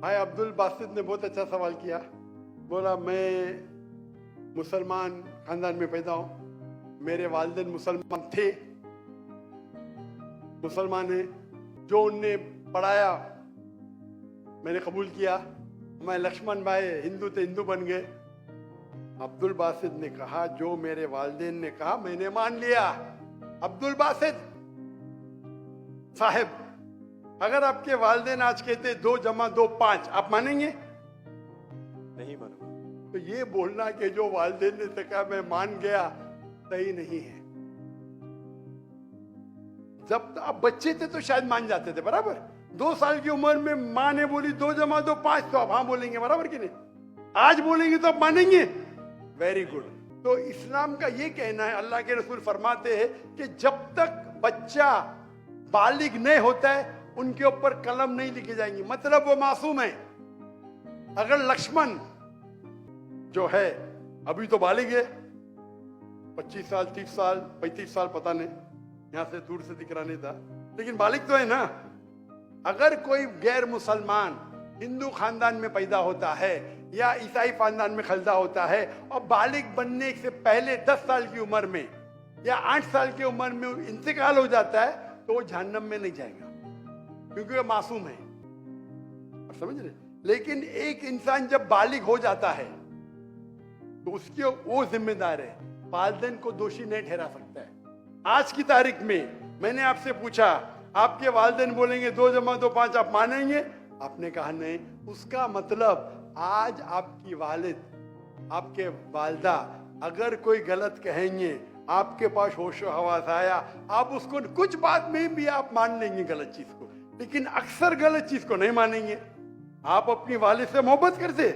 भाई अब्दुल बासित ने बहुत अच्छा सवाल किया। बोला मैं मुसलमान खानदान में पैदा हूं, मेरे वालिदैन मुसलमान थे, मुसलमान है, जो उनने पढ़ाया मैंने कबूल किया। मैं लक्ष्मण भाई हिंदू थे, हिंदू बन गए। अब्दुल बासित ने कहा जो मेरे वालिदैन ने कहा मैंने मान लिया। अब्दुल बासित साहब, अगर आपके वालिदैन आज कहते 2 जमा 2 5, आप मानेंगे? नहीं मानूंगा। तो ये बोलना कि जो वालिदैन ने कहा मैं मान गया, सही नहीं है। जब आप बच्चे थे तो शायद मान जाते थे, बराबर। 2 साल की उम्र में माँ ने बोली 2 जमा 2 5, तो आप हाँ बोलेंगे, बराबर कि नहीं? आज बोलेंगे तो आप मानेंगे। Very good. तो इस्लाम का ये कहना है, अल्लाह के रसूल फरमाते हैं कि जब तक बच्चा बालिग नहीं होता है उनके ऊपर कलम नहीं लिखे जाएंगे, मतलब वो मासूम है। अगर लक्ष्मण जो है अभी तो बालिग है, 25 साल 30 साल 35 साल पता नहीं, यहां से दूर से दिख रहा नहीं था, लेकिन बालिग तो है ना। अगर कोई गैर मुसलमान हिंदू खानदान में पैदा होता है या ईसाई खानदान में पैदा होता है और बालिग बनने से पहले 10 साल की उम्र में या 8 साल की उम्र में इंतकाल हो जाता है, तो वो जहन्नम में नहीं जाएगा, क्योंकि वो मासूम है। आप समझ रहे? लेकिन एक इंसान जब बालिग हो जाता है तो उसके वो जिम्मेदार है, वालिदैन को दोषी नहीं ठहरा सकता है। आज की तारीख में मैंने आपसे पूछा, आपके वालिदैन बोलेंगे 2 जमा 2 5, आप मानेंगे? आपने कहा नहीं। उसका मतलब आज आपकी वालिद, आपके वालदा अगर कोई गलत कहेंगे, आपके पास होशो हवास आया, आप उसको कुछ बात में भी आप मान लेंगे गलत चीज को, लेकिन अक्सर गलत चीज को नहीं मानेंगे। आप अपनी वालिद से मोहब्बत करते